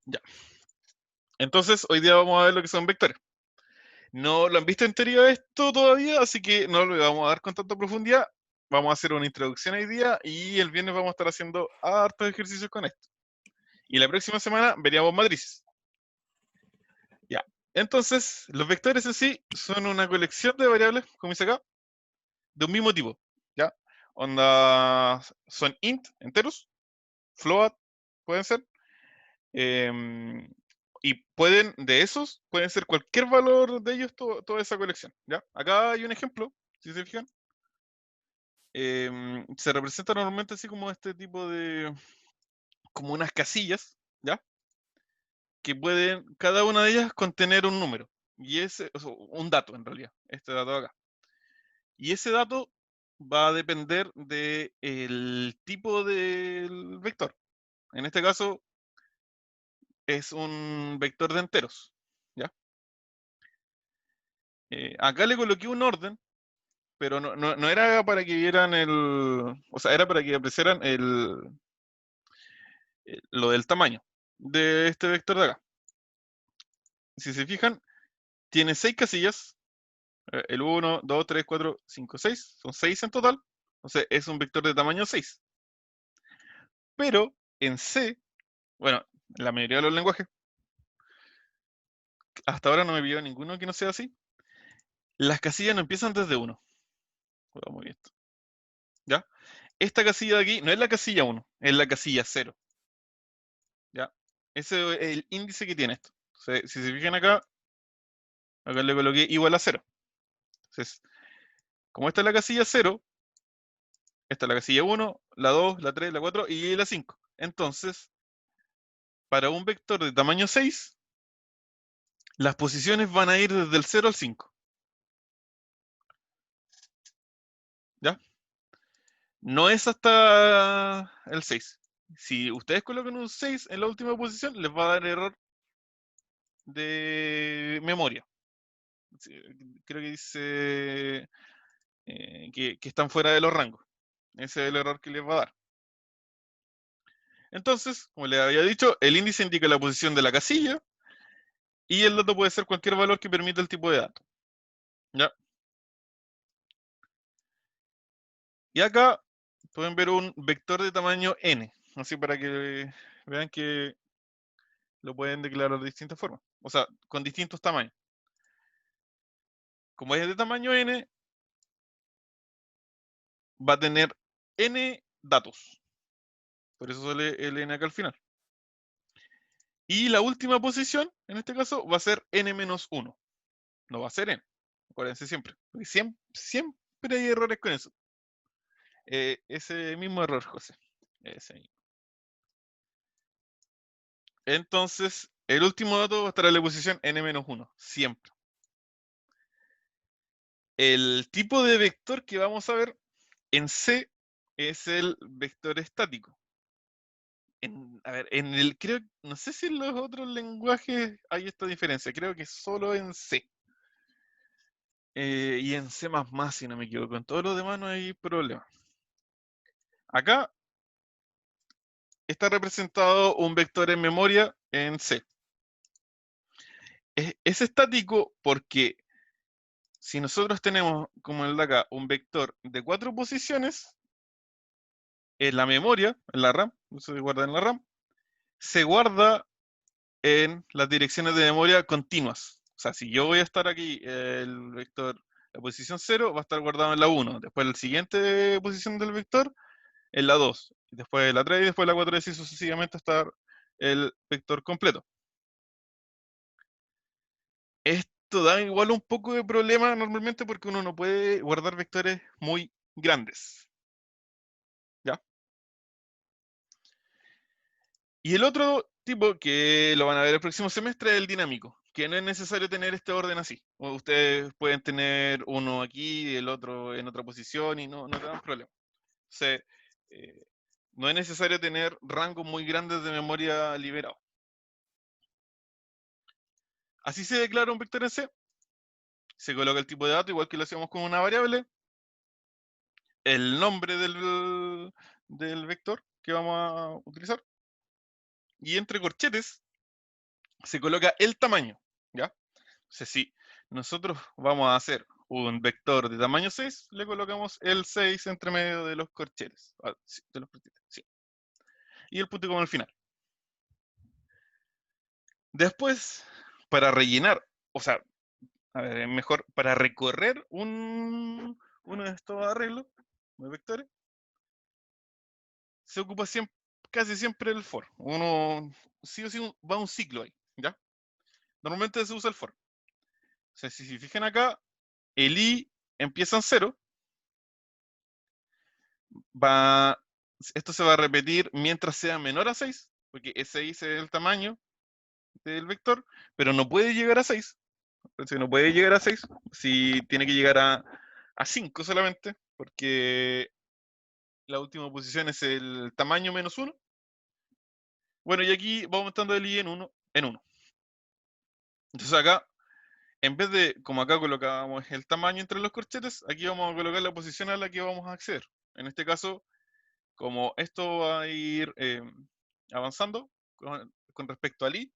Ya. Entonces, hoy día vamos a ver lo que son vectores. No lo han visto en teoría esto todavía, así que no lo vamos a dar con tanta profundidad. Vamos a hacer una introducción hoy día y el viernes vamos a estar haciendo hartos ejercicios con esto. Y la próxima semana veríamos matrices. Ya. Entonces, los vectores en sí son una colección de variables, como dice acá, de un mismo tipo. ¿Ya? Onda, son int, enteros, float, pueden ser. em, y de esos, pueden ser cualquier valor de ellos, toda esa colección. ¿Ya? Acá hay un ejemplo, si se fijan. Se representa normalmente así como este tipo de, como unas casillas, ¿ya? Que pueden, cada una de ellas contener un número. Y ese, o sea, un dato en realidad, este dato de acá. Y ese dato va a depender del tipo del vector. En este caso es un vector de enteros, ¿ya? Acá le coloqué un orden, pero no era para que vieran o sea, era para que apreciaran lo del tamaño de este vector de acá. Si se fijan, tiene 6 casillas, el 1, 2, 3, 4, 5, 6, son 6 en total, entonces es un vector de tamaño 6. Pero en C, bueno, en la mayoría de los lenguajes, hasta ahora no me vio ninguno que no sea así, las casillas no empiezan desde 1. Muy bien, ¿ya? Esta casilla de aquí no es la casilla 1, es la casilla 0, ¿ya? Ese es el índice que tiene esto. Entonces, si se fijan acá le coloqué igual a 0. Entonces, como esta es la casilla 0, esta es la casilla 1, la 2, la 3, la 4 y la 5. Entonces, para un vector de tamaño 6, las posiciones van a ir desde el 0 al 5. ¿Ya? No es hasta el 6. Si ustedes colocan un 6 en la última posición, les va a dar error de memoria. Sí, creo que dice que están fuera de los rangos. Ese es el error que les va a dar. Entonces, como les había dicho, el índice indica la posición de la casilla y el dato puede ser cualquier valor que permita el tipo de dato. ¿Ya? Y acá pueden ver un vector de tamaño n, así para que vean que lo pueden declarar de distintas formas, o sea, con distintos tamaños. Como es de tamaño n, va a tener n datos, por eso sale el n acá al final. Y la última posición, en este caso, va a ser n-1, no va a ser n, acuérdense siempre, porque siempre hay errores con eso. Ese mismo error, José. Ese mismo. Entonces, el último dato va a estar en la posición n-1, siempre. El tipo de vector que vamos a ver en C es el vector estático. A ver, no sé si en los otros lenguajes hay esta diferencia, creo que solo en C. Y en C++, si no me equivoco, en todos los demás no hay problema. Acá está representado un vector en memoria en C. Es estático porque si nosotros tenemos, como el de acá, un vector de 4 posiciones, en la memoria, en la RAM, eso se guarda en la RAM, se guarda en las direcciones de memoria continuas. O sea, si yo voy a estar aquí, el vector, la posición 0 va a estar guardado en la 1, después la siguiente posición del vector en la 2, después la 3 y después la 4 y así sucesivamente hasta el vector completo. Esto da igual un poco de problema normalmente porque uno no puede guardar vectores muy grandes. ¿Ya? Y el otro tipo que lo van a ver el próximo semestre es el dinámico, que no es necesario tener este orden así. Ustedes pueden tener uno aquí y el otro en otra posición y no te dan problema. O sea, eh, no es necesario tener rangos muy grandes de memoria liberado. Así se declara un vector en C. Se coloca el tipo de dato igual que lo hacíamos con una variable, el nombre del vector que vamos a utilizar y entre corchetes se coloca el tamaño, ¿ya? Entonces, si nosotros vamos a hacer un vector de tamaño 6, le colocamos el 6 entre medio de los corchetes. Sí, de los corchetes, sí. Y el punto como al final. Después, para rellenar, o sea, a ver, mejor, para recorrer uno de estos arreglos de vectores, se ocupa siempre, casi siempre el for. Uno, sí o sí, va un ciclo ahí, ¿ya? Normalmente se usa el for. O sea, si se fijan acá, el i empieza en 0, esto se va a repetir mientras sea menor a 6, porque 6 es el tamaño del vector, pero no puede llegar a 6. Entonces no puede llegar a 6, si tiene que llegar a 5 solamente, porque la última posición es el tamaño menos 1. Bueno, y aquí va aumentando el i en 1 en 1. Entonces acá, en vez de, como acá colocábamos el tamaño entre los corchetes, aquí vamos a colocar la posición a la que vamos a acceder. En este caso, como esto va a ir avanzando con respecto al i,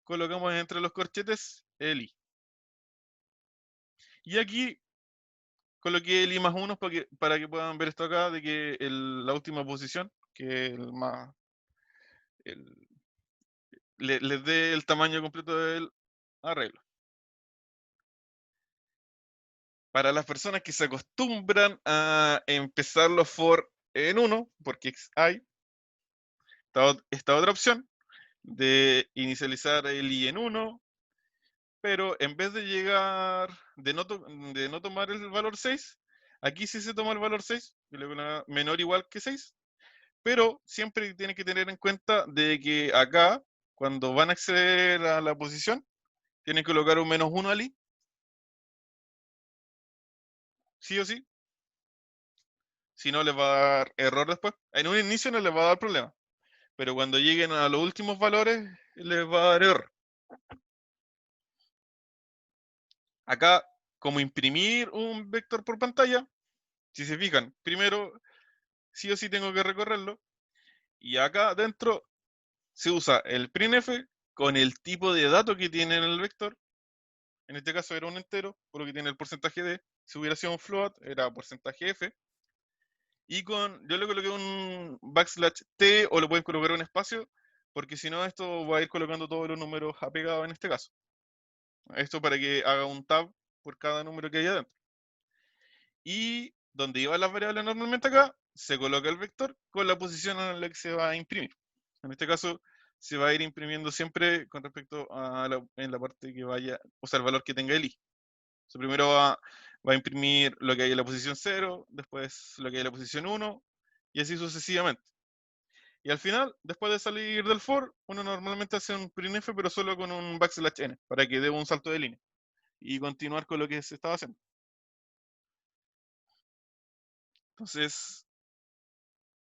colocamos entre los corchetes el i. Y aquí coloqué el i más 1 para que puedan ver esto acá, de que la última posición, que el más, les dé el tamaño completo del arreglo. Para las personas que se acostumbran a empezar los for en 1, porque hay esta otra opción de inicializar el i en 1, pero en vez de llegar, de no tomar el valor 6, aquí sí se toma el valor 6, menor o igual que 6, pero siempre tienen que tener en cuenta de que acá, cuando van a acceder a la posición, tienen que colocar un menos 1 al i, sí o sí, si no les va a dar error después. En un inicio no les va a dar problema, pero cuando lleguen a los últimos valores, les va a dar error. Acá, como imprimir un vector por pantalla, si se fijan, primero sí o sí tengo que recorrerlo, y acá dentro se usa el printf con el tipo de dato que tiene en el vector. En este caso era un entero, por lo que tiene el porcentaje de. Si hubiera sido un float, era porcentaje f. Y yo le coloqué un backslash t, o le pueden colocar un espacio, porque si no esto va a ir colocando todos los números apegados en este caso. Esto para que haga un tab por cada número que hay adentro. Y donde iban las variables normalmente acá, se coloca el vector con la posición en la que se va a imprimir. En este caso, se va a ir imprimiendo siempre con respecto a en la parte que vaya, o sea, el valor que tenga el i. Primero va a imprimir lo que hay en la posición 0, después lo que hay en la posición 1, y así sucesivamente. Y al final, después de salir del for, uno normalmente hace un printf, pero solo con un backslash n, para que dé un salto de línea, y continuar con lo que se estaba haciendo. Entonces,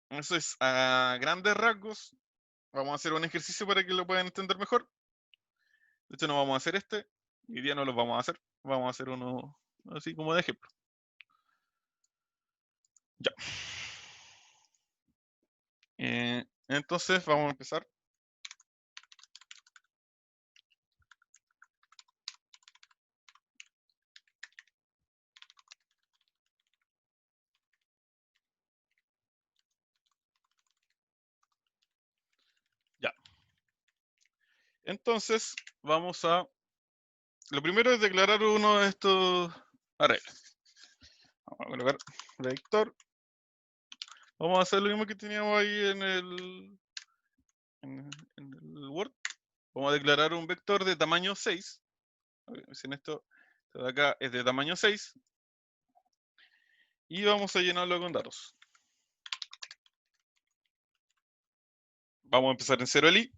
eso es a grandes rasgos. Vamos a hacer un ejercicio para que lo puedan entender mejor. De hecho, no vamos a hacer este. Hoy día no lo vamos a hacer. Vamos a hacer uno así como de ejemplo. Ya. Entonces, vamos a empezar. Ya. Entonces, vamos a... Lo primero es declarar uno de estos arreglos. Vamos a colocar vector. Vamos a hacer lo mismo que teníamos ahí en el Word. Vamos a declarar un vector de tamaño 6. En esto de acá es de tamaño 6. Y vamos a llenarlo con datos. Vamos a empezar en 0 el i.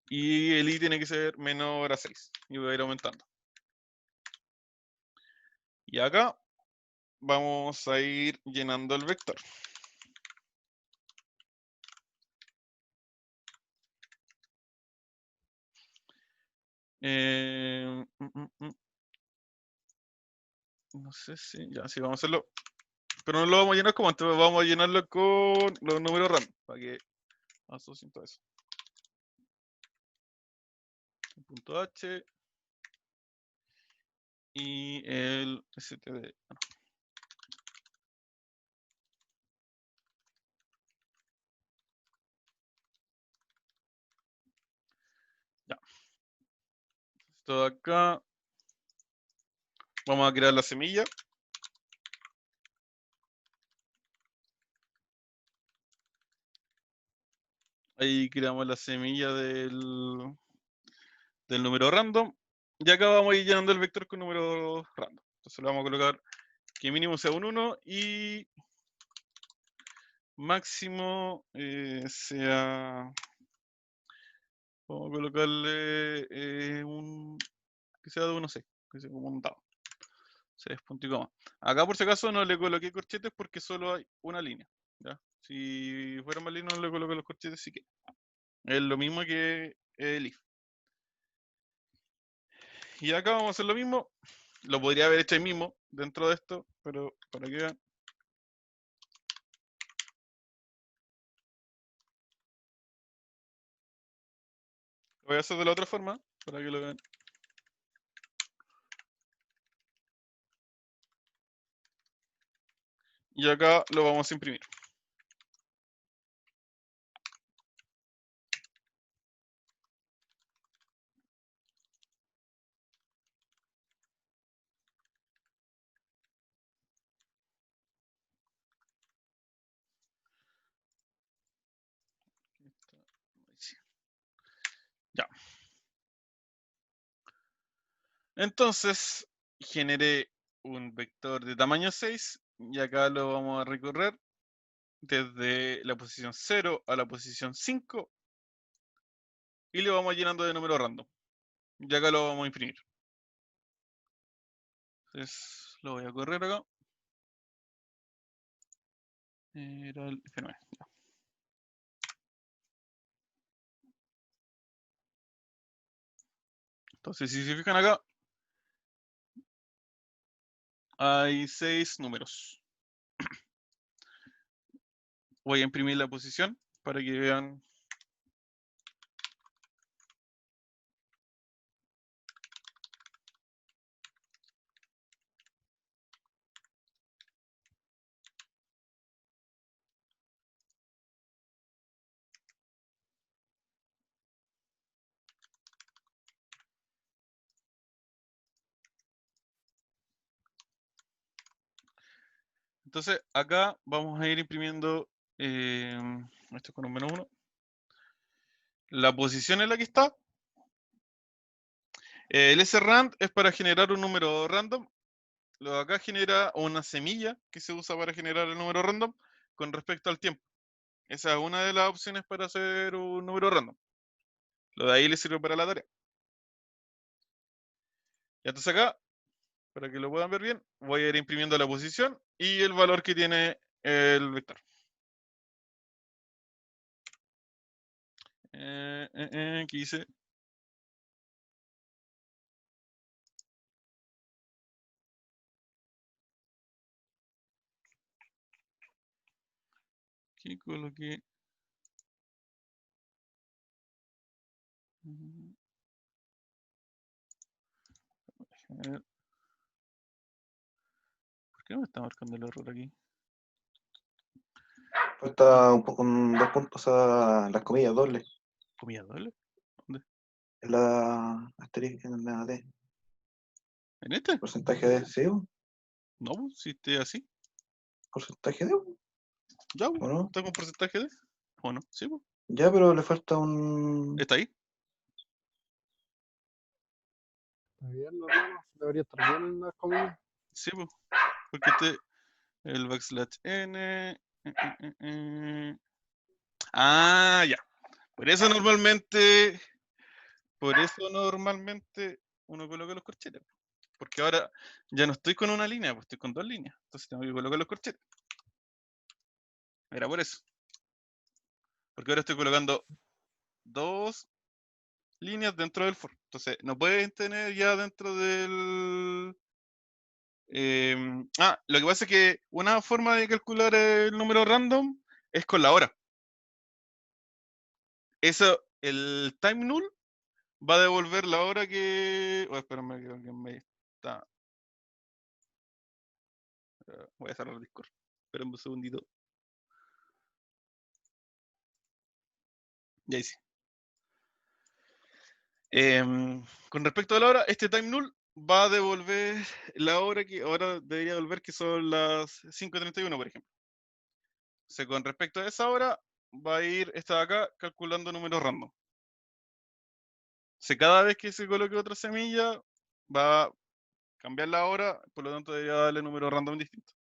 Y el i tiene que ser menor a 6. Y voy a ir aumentando. Y acá vamos a ir llenando el vector. No sé si... Ya, sí, vamos a hacerlo. Pero no lo vamos a llenar como antes. Vamos a llenarlo con los números random. Para que asocien todo eso. H y el std. Ya. Esto de acá. Vamos a crear la semilla. Ahí creamos la semilla del número random. Y acá vamos a ir llenando el vector con número random. Entonces le vamos a colocar que mínimo sea un 1 y máximo sea... Vamos a colocarle que sea de 1,6, que sea como un dado. 6 puntos y coma. Acá por si acaso no le coloqué corchetes porque solo hay una línea. ¿Ya? Si fuera más lindo no le coloqué los corchetes, sí que. Es lo mismo que el if. Y acá vamos a hacer lo mismo. Lo podría haber hecho ahí mismo, dentro de esto, pero para que vean. Lo voy a hacer de la otra forma, para que lo vean. Y acá lo vamos a imprimir. Ya. Entonces, generé un vector de tamaño 6 y acá lo vamos a recorrer desde la posición 0 a la posición 5 y le vamos llenando de número random. Y acá lo vamos a imprimir. Entonces, lo voy a correr acá. Era el F9. Ya. Entonces, si se fijan acá, hay 6 números. Voy a imprimir la posición para que vean. Entonces, acá vamos a ir imprimiendo esto con un menos 1. La posición en la que está. El srand es para generar un número random. Lo de acá genera una semilla que se usa para generar el número random con respecto al tiempo. Esa es una de las opciones para hacer un número random. Lo de ahí le sirve para la tarea. Y entonces acá, para que lo puedan ver bien, voy a ir imprimiendo la posición y el valor que tiene el vector. ¿Qué hice? ¿Qué coloqué? A ver. ¿Por qué no me está marcando el error aquí? Falta un poco con 2 puntos a las comillas dobles. ¿Comillas dobles? ¿Dónde? En la asterisco, en la D. ¿En este? Porcentaje de, ¿sí? No, pues, si esté así. Porcentaje de, Ya, pues, ¿o no? está con porcentaje de. ¿O no? Sí, pues. Ya, pero le falta un... ¿Está ahí? Está bien, hermano. Debería estar bien en las comillas. Sí, pues. Porque el backslash n. Ah, ya. Por eso normalmente uno coloca los corchetes. Porque ahora ya no estoy con una línea, pues estoy con 2 líneas. Entonces tengo que colocar los corchetes. Era por eso. Porque ahora estoy colocando 2 líneas dentro del for. Entonces no pueden tener ya dentro del... lo que pasa es que una forma de calcular el número random es con la hora. Eso, el time null va a devolver la hora que... Oh, espérame que alguien me está... voy a cerrar el Discord. Esperen un segundito. Ya hice. Con respecto a la hora, este time null va a devolver la hora que ahora debería devolver, que son las 5:31, por ejemplo. O sea, con respecto a esa hora, va a ir esta de acá calculando números random. O sea, cada vez que se coloque otra semilla, va a cambiar la hora, por lo tanto debería darle números random distintos.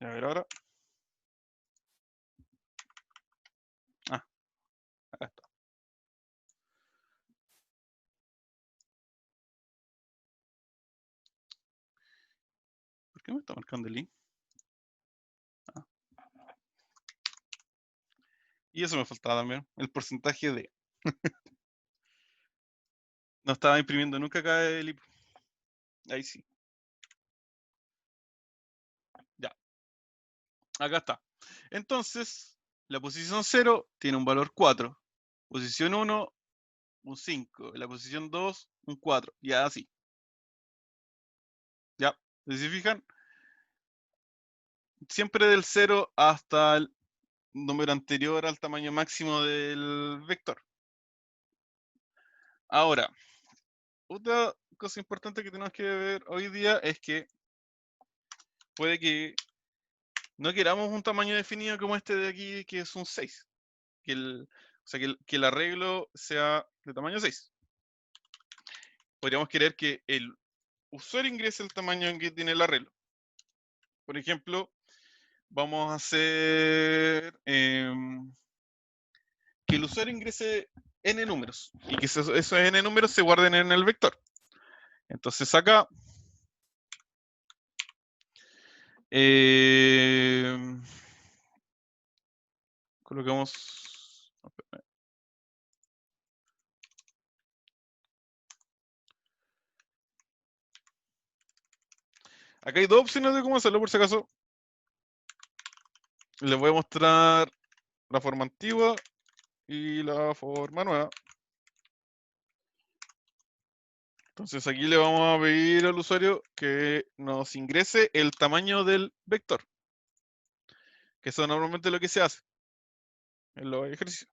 A ver ahora. Ah, acá está. ¿Por qué me está marcando el link? Ah. Y eso me faltaba también, el porcentaje de... No estaba imprimiendo nunca acá el IPO. Ahí sí. Ya. Acá está. Entonces, la posición 0 tiene un valor 4. Posición 1, un 5. La posición 2, un 4. Y así. Ya. Si se fijan, siempre del 0 hasta el número anterior al tamaño máximo del vector. Ahora, otra cosa importante que tenemos que ver hoy día es que puede que no queramos un tamaño definido como este de aquí, que es un 6. O sea, que el arreglo sea de tamaño 6. Podríamos querer que el usuario ingrese el tamaño en que tiene el arreglo. Por ejemplo, vamos a hacer que el usuario ingrese n números y que esos n números se guarden en el vector. Entonces acá colocamos... Acá hay dos opciones de cómo hacerlo, por si acaso. Les voy a mostrar la forma antigua y la forma nueva. Entonces aquí le vamos a pedir al usuario que nos ingrese el tamaño del vector, que eso normalmente es lo que se hace en los ejercicios.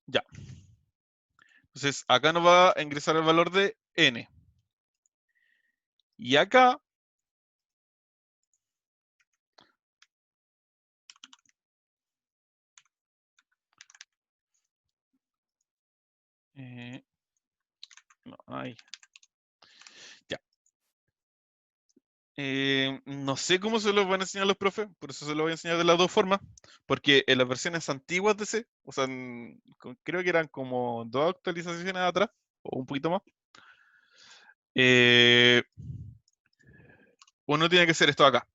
Ya. Entonces acá nos va a ingresar el valor de n. Y acá no, ahí. Ya. No sé cómo se los van a enseñar los profes, por eso se los voy a enseñar de las dos formas, porque en las versiones antiguas de C, o sea, creo que eran como 2 actualizaciones atrás, o un poquito más, uno tiene que hacer esto acá.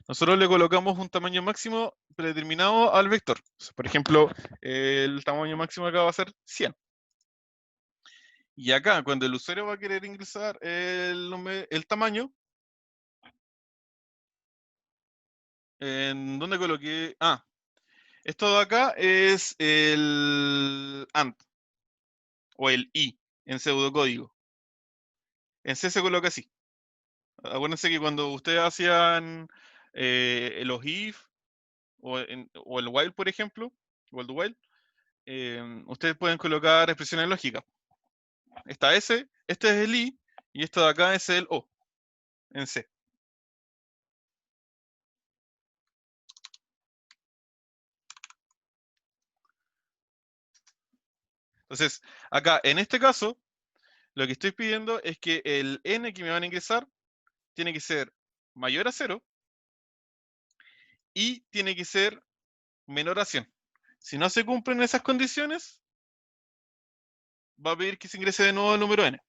Nosotros le colocamos un tamaño máximo predeterminado al vector. O sea, por ejemplo, el tamaño máximo acá va a ser 100. Y acá, cuando el usuario va a querer ingresar el tamaño, ¿en dónde coloqué? Ah, esto de acá es el AND o el I en pseudocódigo. En C se coloca así. Acuérdense que cuando ustedes hacían los if o el while, por ejemplo, o el do while, ustedes pueden colocar expresiones lógicas. Esta S, este es el I y esto de acá es el O en C. Entonces, acá en este caso, lo que estoy pidiendo es que el N que me van a ingresar tiene que ser mayor a 0 y tiene que ser menor a 100. Si no se cumplen esas condiciones, va a pedir que se ingrese de nuevo el número N.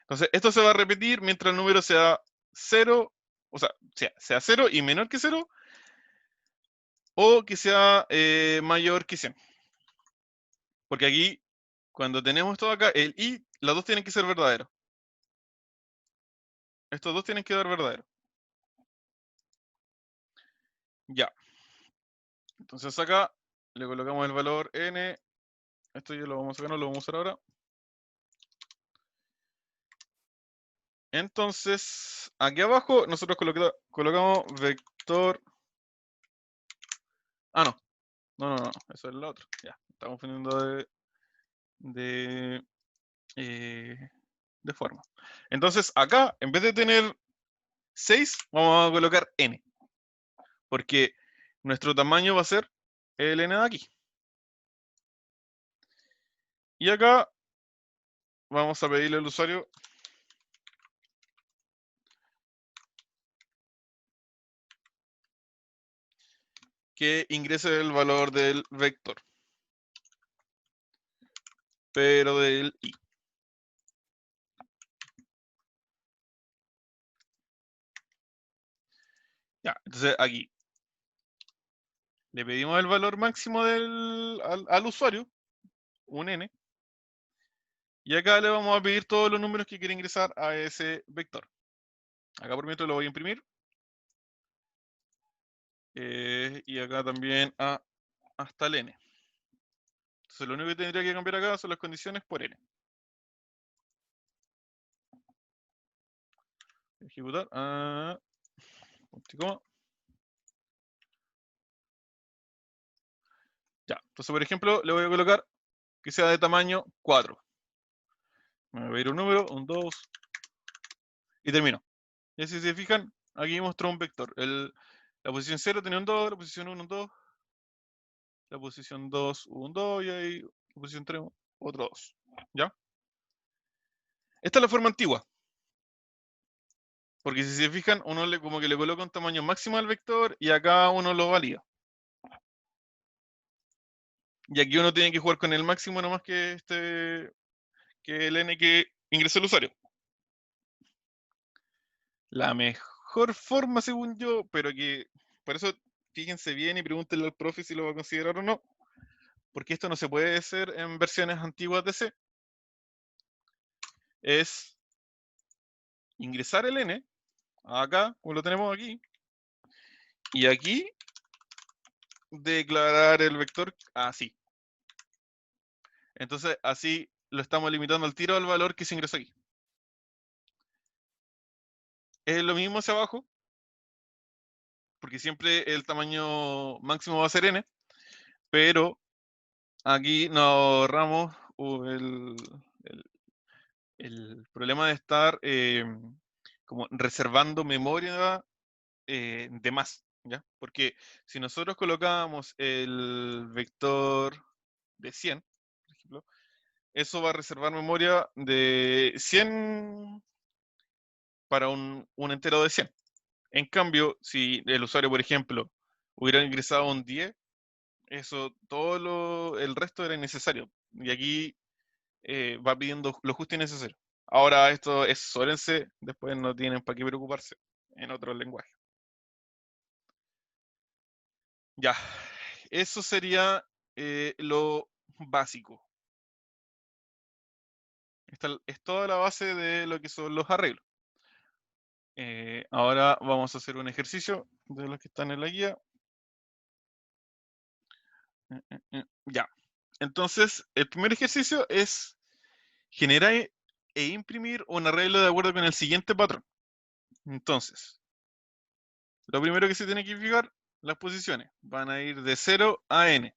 Entonces, esto se va a repetir mientras el número sea 0, o sea, sea 0 y menor que 0, o que sea mayor que 100. Porque aquí, cuando tenemos todo acá, el I, las dos tienen que ser verdaderos. Estos dos tienen que dar verdadero. Ya. Entonces acá le colocamos el valor n. Esto ya lo vamos a sacar, no lo vamos a usar ahora. Entonces, aquí abajo nosotros colocamos vector. Ah, no. No, eso es lo otro. Ya, estamos confundiendo de, de forma. Entonces, acá, en vez de tener 6, vamos a colocar n. Porque nuestro tamaño va a ser el n de aquí. Y acá vamos a pedirle al usuario que ingrese el valor del vector, pero del i. Ya, entonces aquí le pedimos el valor máximo al usuario, un n, y acá le vamos a pedir todos los números que quiere ingresar a ese vector. Acá por mientras lo voy a imprimir. Y acá también hasta el n. Entonces lo único que tendría que cambiar acá son las condiciones por n. Ejecutar. Punto y coma. Ya, entonces por ejemplo le voy a colocar que sea de tamaño 4. Me voy a ir un número, un 2, y termino. Y si se fijan, aquí mostró un vector. La posición 0 tenía un 2, la posición 1 un 2, la posición 2 un 2, y ahí la posición 3 otro 2. ¿Ya? Esta es la forma antigua. Porque si se fijan, uno como que le coloca un tamaño máximo al vector y acá uno lo valida. Y aquí uno tiene que jugar con el máximo nomás que el n que ingresó el usuario. La mejor forma, según yo, pero que por eso fíjense bien y pregúntenle al profe si lo va a considerar o no, porque esto no se puede hacer en versiones antiguas de C, es ingresar el n, acá, como lo tenemos aquí, y aquí declarar el vector así. Entonces, así lo estamos limitando al tiro al valor que se ingresó aquí. Es lo mismo hacia abajo, porque siempre el tamaño máximo va a ser n, pero aquí nos ahorramos el problema de estar como reservando memoria de más, ¿ya? Porque si nosotros colocamos el vector de 100, por ejemplo, eso va a reservar memoria de 100 para un entero de 100. En cambio, si el usuario, por ejemplo, hubiera ingresado un 10, el resto era innecesario. Y aquí va pidiendo lo justo y necesario. Ahora esto es solo en C, después no tienen para qué preocuparse en otro lenguaje. Ya, eso sería lo básico. Esta es toda la base de lo que son los arreglos. Ahora vamos a hacer un ejercicio de los que están en la guía. Ya. Entonces, el primer ejercicio es generar e imprimir un arreglo de acuerdo con el siguiente patrón. Entonces, lo primero que se tiene que fijar, las posiciones van a ir de 0 a n.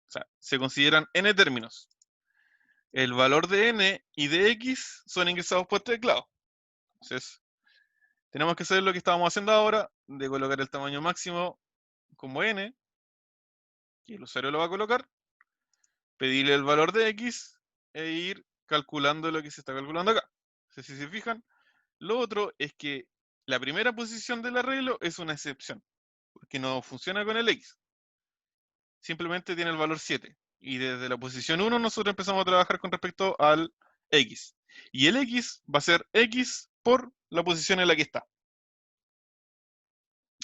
O sea, se consideran n términos. El valor de n y de x son ingresados por teclado. Entonces, tenemos que hacer lo que estábamos haciendo ahora, de colocar el tamaño máximo como n, que el usuario lo va a colocar, pedirle el valor de x e ir calculando lo que se está calculando acá. Entonces, si se fijan, lo otro es que la primera posición del arreglo es una excepción, porque no funciona con el x. Simplemente tiene el valor 7. Y desde la posición 1 nosotros empezamos a trabajar con respecto al x. Y el x va a ser x por la posición en la que está.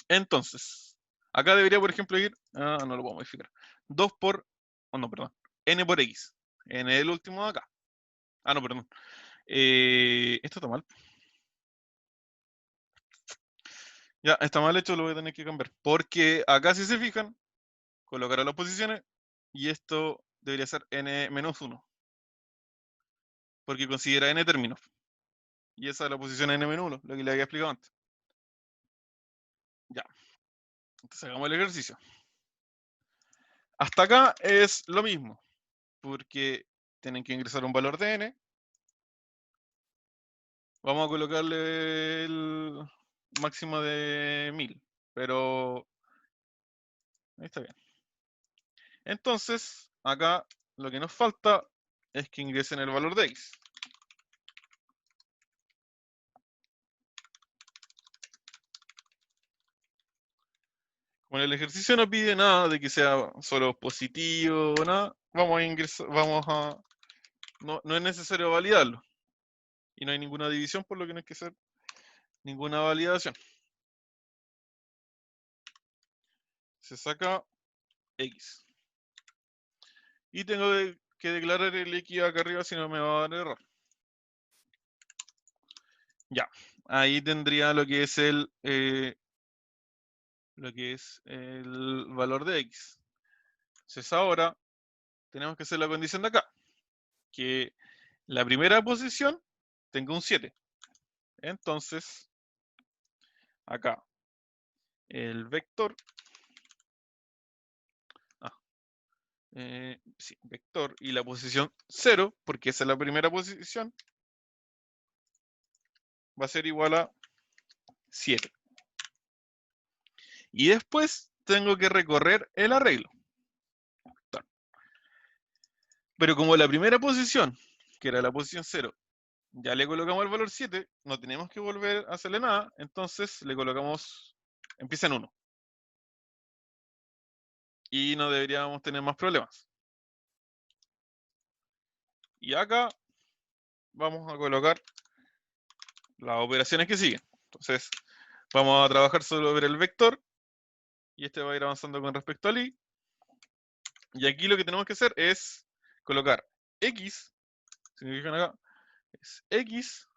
Entonces, acá debería, por ejemplo, ir, no lo puedo modificar, 2 por, no, perdón, n por x. N es el último de acá. No, perdón. Esto está mal. Ya, está mal hecho, lo voy a tener que cambiar. Porque acá, si se fijan, colocará las posiciones y esto debería ser n-1. Porque considera n términos. Y esa es la posición n-1, lo que le había explicado antes. Ya. Entonces hagamos el ejercicio. Hasta acá es lo mismo. Porque tienen que ingresar un valor de n. Vamos a colocarle el máximo de 1000. Pero ahí está bien. Entonces, acá lo que nos falta es que ingresen el valor de x. Como el ejercicio no pide nada de que sea solo positivo o nada, vamos a ingresar, no es necesario validarlo. Y no hay ninguna división, por lo que no hay que hacer ninguna validación. Se saca x. Y tengo que declarar el x acá arriba, si no me va a dar error. Ya, ahí tendría lo que es el valor de x. Entonces ahora tenemos que hacer la condición de acá, que la primera posición tenga un 7. Entonces, acá, el vector, sí, vector y la posición 0, porque esa es la primera posición, va a ser igual a 7. Y después tengo que recorrer el arreglo. Pero como la primera posición, que era la posición 0, ya le colocamos el valor 7, no tenemos que volver a hacerle nada, entonces le colocamos, empieza en 1. Y no deberíamos tener más problemas. Y acá vamos a colocar las operaciones que siguen. Entonces, vamos a trabajar sobre el vector, y este va a ir avanzando con respecto al i. Y aquí lo que tenemos que hacer es colocar x, si me fijan acá, es x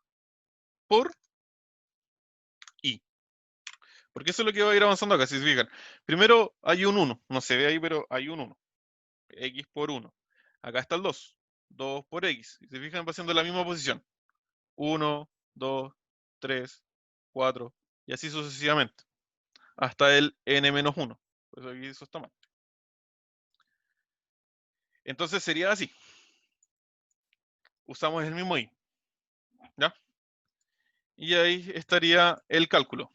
por y. Porque eso es lo que va a ir avanzando acá, si se fijan. Primero hay un 1, no se ve ahí, pero hay un 1. X por 1. Acá está el 2. 2 por x. Si se fijan, va haciendo la misma posición. 1, 2, 3, 4, y así sucesivamente. Hasta el n-1. Por eso aquí eso está mal. Entonces sería así. Usamos el mismo i. ¿Ya? Y ahí estaría el cálculo.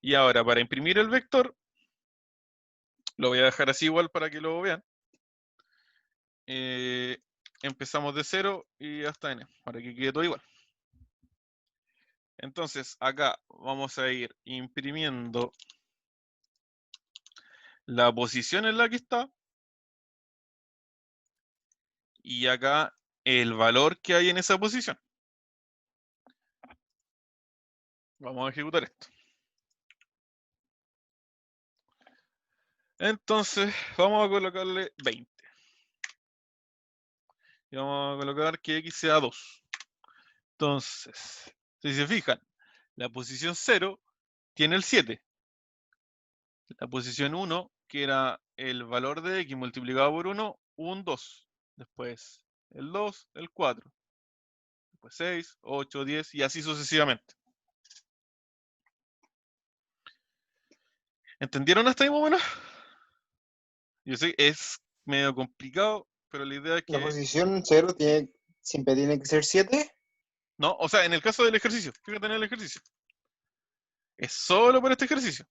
Y ahora, para imprimir el vector, lo voy a dejar así igual para que lo vean. Empezamos de 0 y hasta n, para que quede todo igual. Entonces, acá vamos a ir imprimiendo la posición en la que está, y acá el valor que hay en esa posición. Vamos a ejecutar esto. Entonces, vamos a colocarle 20. Y vamos a colocar que x sea 2. Entonces, si se fijan, la posición 0 tiene el 7. La posición 1, que era el valor de x multiplicado por 1, un 2. Después el 2, el 4. Después 6, 8, 10 y así sucesivamente. ¿Entendieron hasta ahí más o menos? Yo sé que es medio complicado, pero la idea es La que... posición 0 siempre tiene que ser 7. No, o sea, en el caso del ejercicio, fíjate en el ejercicio. Es solo por este ejercicio.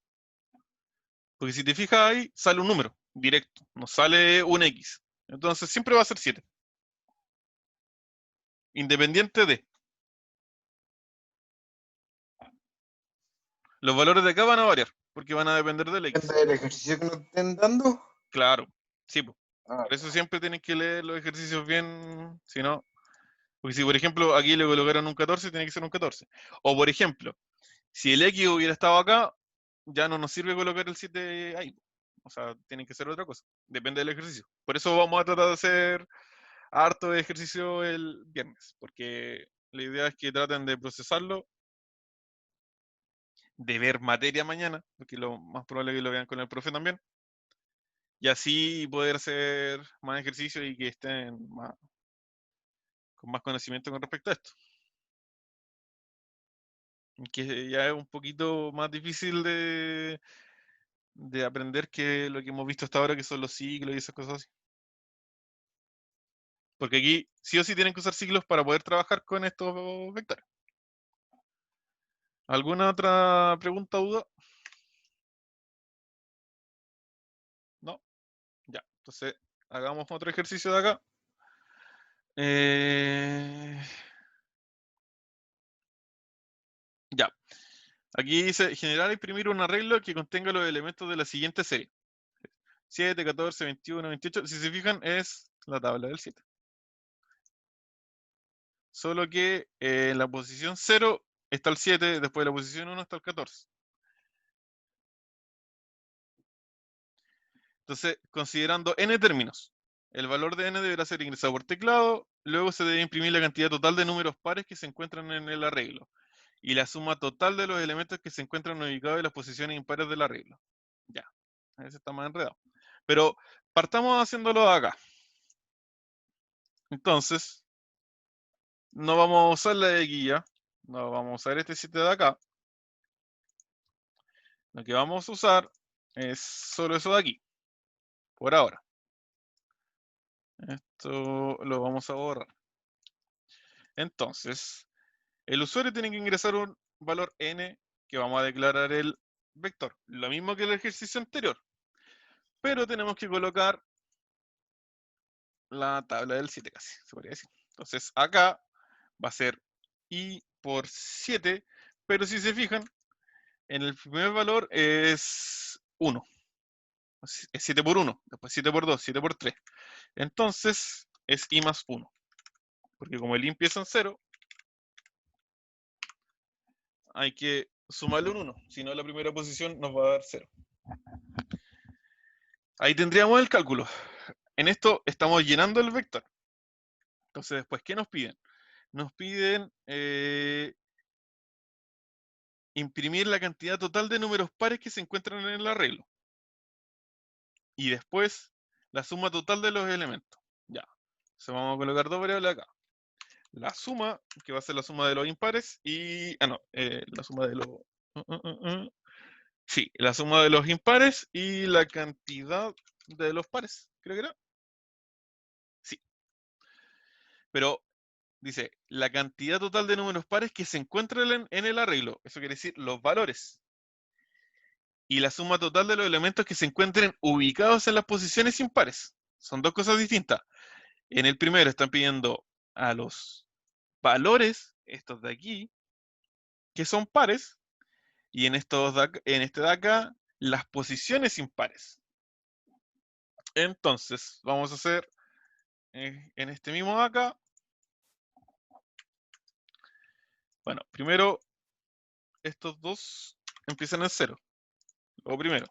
Porque si te fijas ahí, sale un número directo, no sale un X. Entonces siempre va a ser 7. Independiente de. Los valores de acá van a variar, porque van a depender del X. Depende del ejercicio que nos estén dando. Claro, sí, po. Ah, Por eso siempre tienes que leer los ejercicios bien, si no... Porque si, por ejemplo, aquí le colocaron un 14, tiene que ser un 14. O, por ejemplo, si el X hubiera estado acá, ya no nos sirve colocar el 7 ahí. O sea, tiene que ser otra cosa. Depende del ejercicio. Por eso vamos a tratar de hacer harto de ejercicio el viernes, porque la idea es que traten de procesarlo de ver materia mañana, porque lo más probable es que lo vean con el profe también. Y así poder hacer más ejercicio y que estén con más conocimiento con respecto a esto. Que ya es un poquito más difícil de aprender que lo que hemos visto hasta ahora, que son los ciclos y esas cosas así. Porque aquí sí o sí tienen que usar ciclos para poder trabajar con estos vectores. ¿Alguna otra pregunta o duda? ¿No? Ya. Entonces, hagamos otro ejercicio de acá. Ya. Aquí dice, generar e imprimir un arreglo que contenga los elementos de la siguiente serie. 7, 14, 21, 28. Si se fijan, es la tabla del 7. Solo que en la posición 0 está el 7, después de la posición 1 está el 14. Entonces, considerando n términos, el valor de n deberá ser ingresado por teclado, luego se debe imprimir la cantidad total de números pares que se encuentran en el arreglo, y la suma total de los elementos que se encuentran ubicados en las posiciones impares del arreglo. Ya, ese está más enredado. Pero partamos haciéndolo acá. Entonces, no vamos a usar la de guía, no vamos a usar este 7 de acá. Lo que vamos a usar es solo eso de aquí, por ahora. Esto lo vamos a borrar. Entonces, el usuario tiene que ingresar un valor n que vamos a declarar el vector. Lo mismo que el ejercicio anterior. Pero tenemos que colocar la tabla del 7 casi, se podría decir. Entonces, acá va a ser i por 7, pero si se fijan, en el primer valor es 1. Es 7 por 1, después 7 por 2, 7 por 3. Entonces, es i más 1. Porque como el i empieza en 0, hay que sumarle un 1. Si no, la primera posición nos va a dar 0. Ahí tendríamos el cálculo. En esto estamos llenando el vector. Entonces, después, ¿qué nos piden? Nos piden imprimir la cantidad total de números pares que se encuentran en el arreglo. Y después, la suma total de los elementos. Ya. Entonces vamos a colocar dos variables acá. La suma, que va a ser la suma de los impares, y... la suma de los... Sí, la suma de los impares y la cantidad de los pares, creo que era. Sí. Pero dice, la cantidad total de números pares que se encuentran en el arreglo. Eso quiere decir los valores. Y la suma total de los elementos que se encuentren ubicados en las posiciones impares. Son dos cosas distintas. En el primero están pidiendo a los valores, estos de aquí, que son pares, y en este de acá, las posiciones impares. Entonces, vamos a hacer en este mismo de acá. Bueno, primero, estos dos empiezan en 0. Lo primero.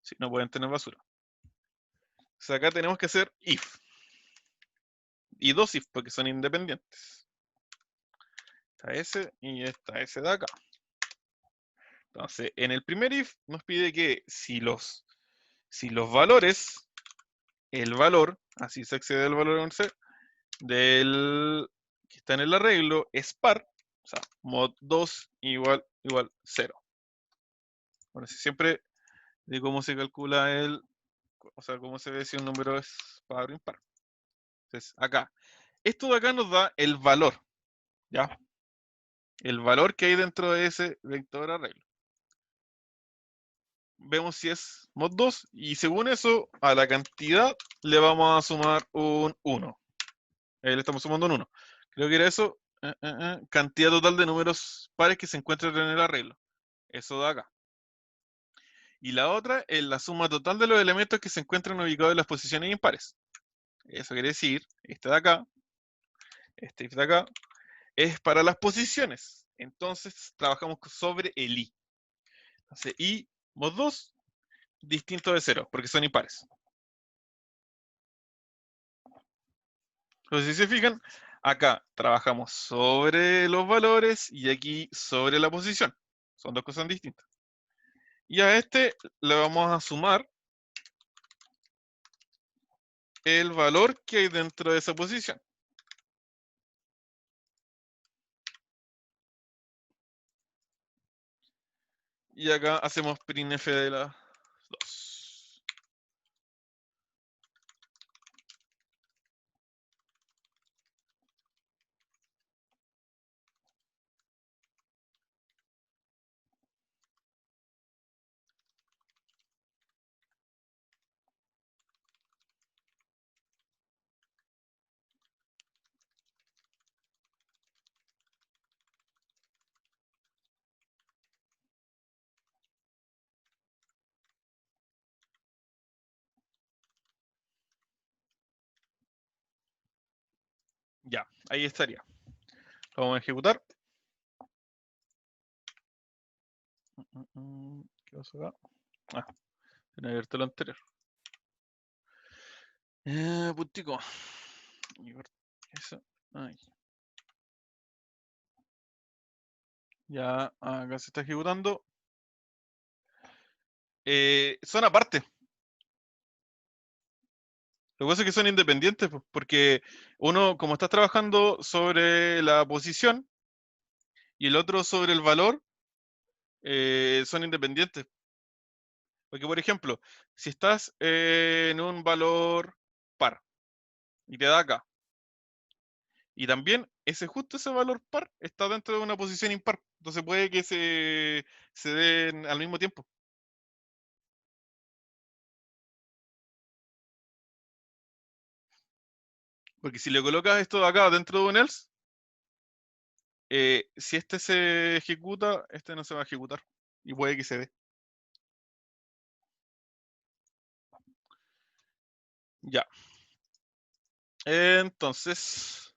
Si no pueden tener basura. O sea, acá tenemos que hacer if. Y dos if, porque son independientes. Está ese y está ese de acá. Entonces, en el primer if nos pide que si los valores, el valor, así se accede al valor 11, del que está en el arreglo es par, o sea, mod 2 igual 0. Ahora, si siempre de cómo se calcula o sea, cómo se ve si un número es par o impar. Entonces, acá, esto de acá nos da el valor, ¿ya? El valor que hay dentro de ese vector arreglo. Vemos si es mod 2 y según eso, a la cantidad le vamos a sumar un 1. Ahí le estamos sumando un 1. Creo que era eso, cantidad total de números pares que se encuentran en el arreglo. Eso de acá. Y la otra es la suma total de los elementos que se encuentran ubicados en las posiciones impares. Eso quiere decir, este de acá, este de acá, es para las posiciones. Entonces trabajamos sobre el i. Entonces i mod 2 distinto de 0, porque son impares. Entonces si se fijan, acá trabajamos sobre los valores y aquí sobre la posición. Son dos cosas distintas. Y a este le vamos a sumar el valor que hay dentro de esa posición. Y acá hacemos printf de las dos. Ya, ahí estaría. Lo vamos a ejecutar. ¿Qué pasa acá? Ah, tiene abierto lo anterior. Puntico. Eso. Ahí. Ya, acá se está ejecutando. Son aparte. Lo que pasa es que son independientes, porque uno, como está trabajando sobre la posición y el otro sobre el valor, son independientes. Porque, por ejemplo, si estás en un valor par y te da acá, y también justo ese valor par está dentro de una posición impar, entonces puede que se den al mismo tiempo. Porque si le colocas esto de acá dentro de un else, si este se ejecuta, este no se va a ejecutar. Y puede que se dé. Ya. Entonces,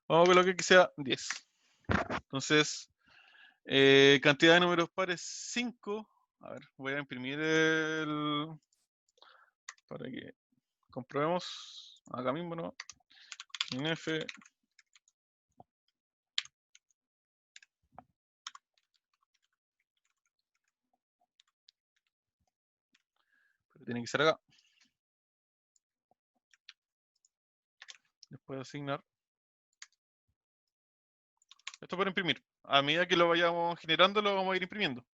vamos a colocar que sea 10. Entonces, cantidad de números pares 5. A ver, voy a imprimir para que comprobemos. Acá mismo, ¿no? F. Pero tiene que ser acá. Después de asignar. Esto para imprimir. A medida que lo vayamos generando, lo vamos a ir imprimiendo.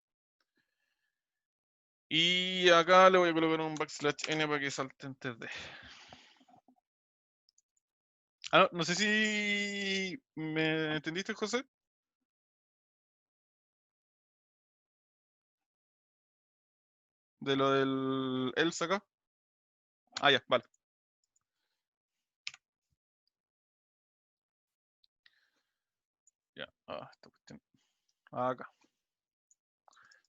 Y acá le voy a colocar un \n para que salte en 3D. Ah, no sé si me entendiste, José. De lo del else acá. Ah, ya, vale. Ya, esta cuestión. Acá.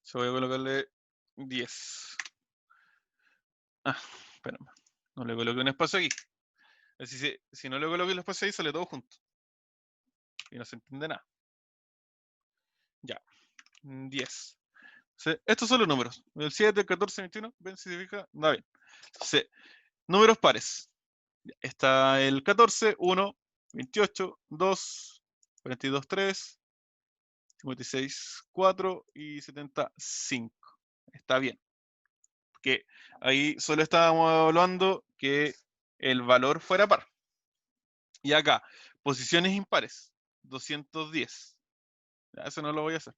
Se voy a colocarle 10. Ah, espérame. No le coloqué un espacio aquí. Así si no le coloqué el espacio ahí, sale todo junto. Y no se entiende nada. Ya. 10. Estos son los números. El 7, el 14, 21. ¿Ven si se fija? Da bien. Entonces, números pares. Está el 14, 1, 28, 2, 42, 3, 56, 4 y 75. Está bien. Porque ahí solo estábamos evaluando que el valor fuera par. Y acá, posiciones impares, 210. Ya, eso no lo voy a hacer.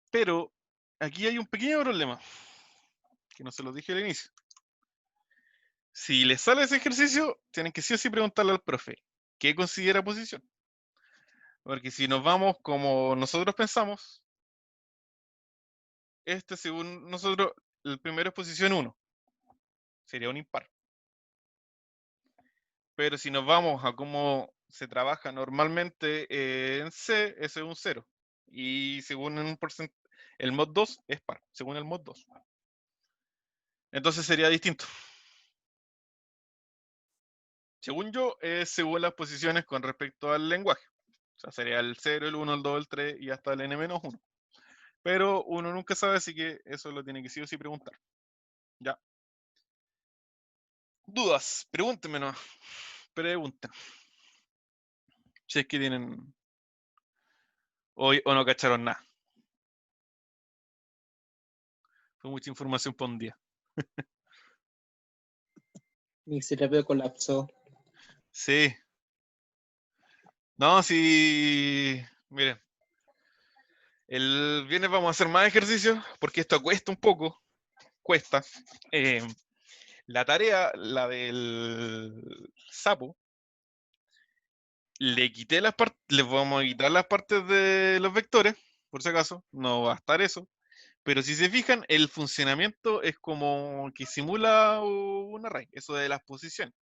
Pero aquí hay un pequeño problema, que no se lo dije al inicio. Si les sale ese ejercicio, tienen que sí o sí preguntarle al profe, ¿qué considera posición? Porque si nos vamos como nosotros pensamos, según nosotros, el primero es posición 1, sería un impar. Pero si nos vamos a cómo se trabaja normalmente en C, ese es un 0. Y según el mod 2 es par, según el mod 2. Entonces sería distinto. Según yo, es según las posiciones con respecto al lenguaje. O sea, sería el 0, el 1, el 2, el 3 y hasta el n-1. Pero uno nunca sabe, así que eso lo tiene que sí o sí preguntar. Ya. ¿Dudas? Pregúntenme, no. Pregunten. Si es que tienen o no cacharon nada. Fue mucha información para un día. Mi cerebro colapsó. Sí. No, sí. Miren, el viernes vamos a hacer más ejercicio porque esto cuesta un poco. Cuesta. Eh, la tarea, la del sapo, le quité las partes, les vamos a quitar las partes de los vectores, por si acaso, no va a estar eso. Pero si se fijan, el funcionamiento es como que simula un array, eso de las posiciones,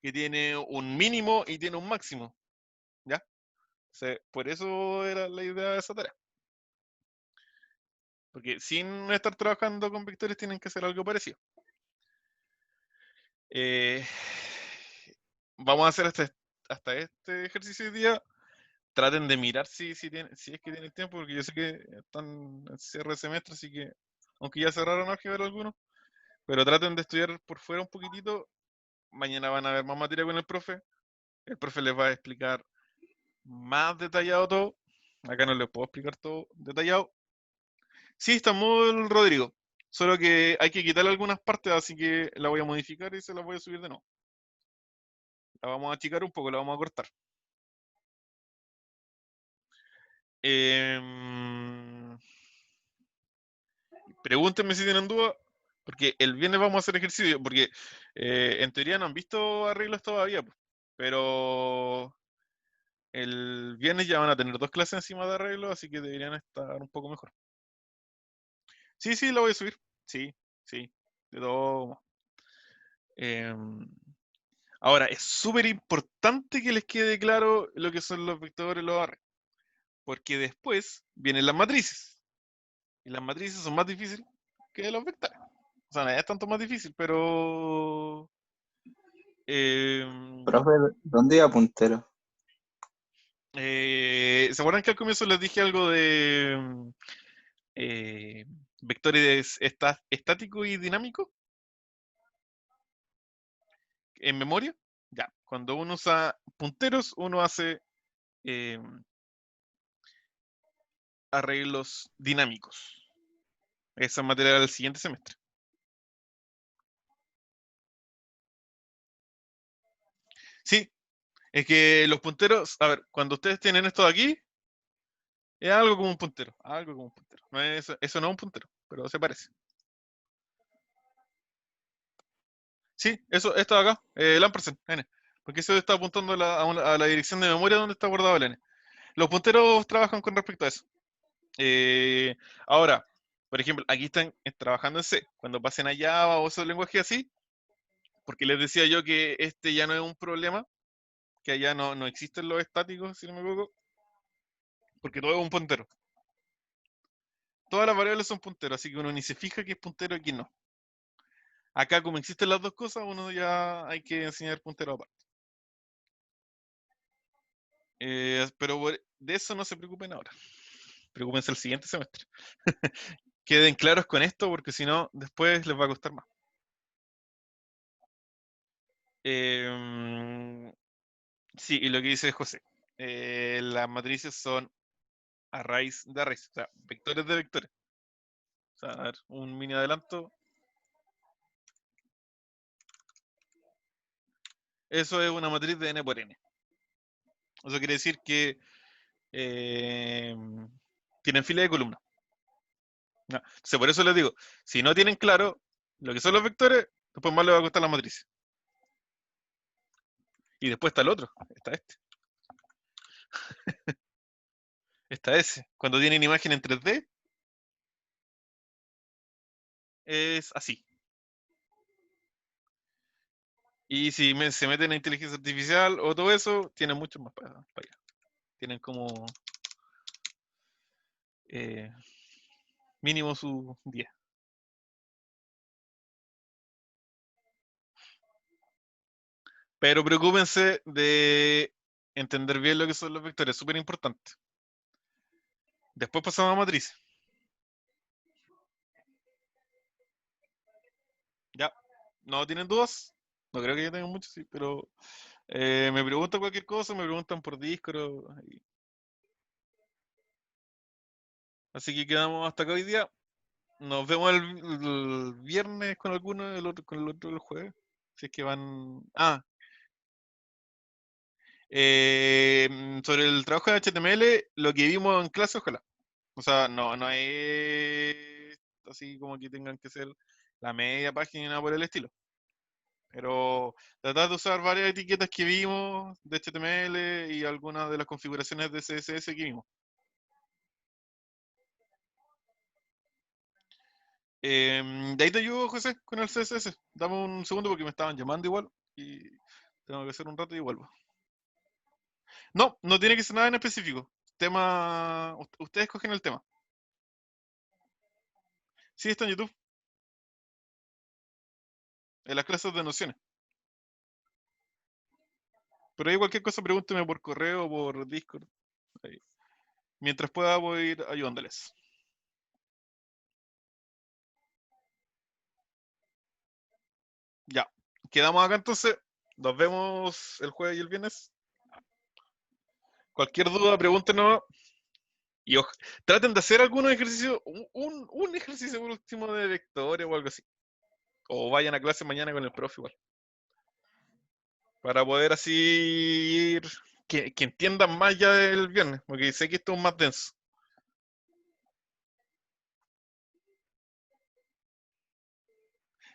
que tiene un mínimo y tiene un máximo, ¿ya? O sea, por eso era la idea de esa tarea. Porque sin estar trabajando con vectores tienen que hacer algo parecido. Vamos a hacer hasta este ejercicio de día. Traten de mirar si es que tienen tiempo, porque yo sé que están en cierre de semestre, así que, aunque ya cerraron álgebra algunos, pero traten de estudiar por fuera un poquitito. Mañana van a ver más materia con el profe. El profe les va a explicar más detallado todo. Acá no les puedo explicar todo detallado. Sí, está muy el Rodrigo. Solo que hay que quitarle algunas partes, así que la voy a modificar y se las voy a subir de nuevo. La vamos a achicar un poco, la vamos a cortar. Pregúntenme si tienen duda, porque el viernes vamos a hacer ejercicio, porque en teoría no han visto arreglos todavía, pues, pero el viernes ya van a tener 2 clases encima de arreglos, así que deberían estar un poco mejor. Sí, sí, la voy a subir. Sí, sí, de todo modo. Ahora, es súper importante que les quede claro lo que son los vectores y los arreglos, porque después vienen las matrices, y las matrices son más difíciles que los vectores. O sea, no es tanto más difícil, pero... Profe, ¿dónde iba puntero? ¿Se acuerdan que al comienzo les dije algo de eh, vectores estático y dinámico en memoria? Ya, cuando uno usa punteros, uno hace eh, arreglos dinámicos. Esa es materia del siguiente semestre. Sí, es que los punteros, a ver, cuando ustedes tienen esto de aquí, es algo como un puntero, algo como un puntero. No es, eso no es un puntero, pero se parece. Sí, esto de acá, el ampersand, N, porque eso está apuntando a la dirección de memoria donde está guardado el N. Los punteros trabajan con respecto a eso. Eh, ahora, por ejemplo, aquí están trabajando en C. Cuando pasen a Java o esos lenguajes así, porque les decía yo que este ya no es un problema, que allá no existen los estáticos, si no me equivoco, porque todo es un puntero. Todas las variables son punteros, así que uno ni se fija que es puntero y que no. Acá, como existen las dos cosas, uno ya hay que enseñar puntero aparte. Pero de eso no se preocupen ahora. Preocúpense el siguiente semestre. Queden claros con esto, porque si no, después les va a costar más. Sí, y lo que dice José. Las matrices son arrays de arrays, o sea, vectores de vectores. O sea, a ver, un mini adelanto. Eso es una matriz de n por n. Eso quiere decir que tienen fila de columnas. ¿Ya? Entonces, por eso les digo, si no tienen claro lo que son los vectores, después más les va a costar la matriz. Y después está el otro, está este. Está ese. Cuando tienen imagen en 3D, es así. Y si se meten en inteligencia artificial o todo eso, tienen mucho más para allá. Tienen como mínimo su 10. Pero preocúpense de entender bien lo que son los vectores, súper importante. Después pasamos a matrices. ¿Ya? ¿No tienen dudas? No creo que ya tengan muchas, sí, pero me preguntan cualquier cosa, me preguntan por Discord. Así que quedamos hasta acá hoy día. Nos vemos el viernes con alguno, con el otro el jueves. Si es que van. Sobre el trabajo de HTML, lo que vimos en clase, ojalá. O sea, no es así como que tengan que ser la media página ni nada por el estilo. Pero tratar de usar varias etiquetas que vimos de HTML y algunas de las configuraciones de CSS que vimos. De ahí te ayudo, José, con el CSS. Dame un segundo porque me estaban llamando igual y tengo que hacer un rato y vuelvo. No tiene que ser nada en específico. Tema, ustedes cogen el tema. Sí, está en YouTube. En las clases de nociones. Pero ahí cualquier cosa pregúnteme por correo o por Discord. Ahí. Mientras pueda voy a ir ayudándoles. Ya. Quedamos acá entonces. Nos vemos el jueves y el viernes. Cualquier duda, pregúntenos. Y traten de hacer algunos ejercicios, un ejercicio por último de vectores o algo así. O vayan a clase mañana con el profe igual. Para poder así ir, que entiendan más ya el viernes, porque sé que esto es más denso.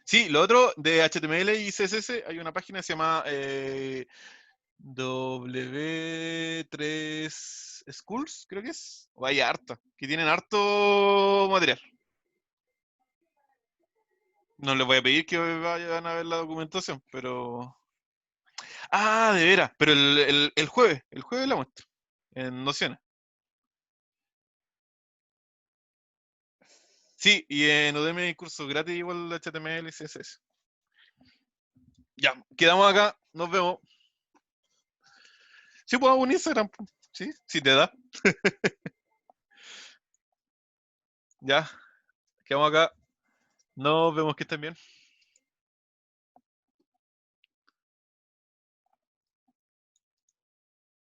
Sí, lo otro de HTML y CSS, hay una página que se llama W3 Schools, creo que es. O hay harta, que tienen harto material. No les voy a pedir que vayan a ver la documentación, pero... Ah, de veras, pero el jueves la muestro, en Nociones. Sí, y en Udemy hay curso gratis igual de HTML y CSS. Ya, quedamos acá, nos vemos. Sí, puedo un Instagram, sí, si te da. Ya, quedamos acá. Nos vemos, que estén bien.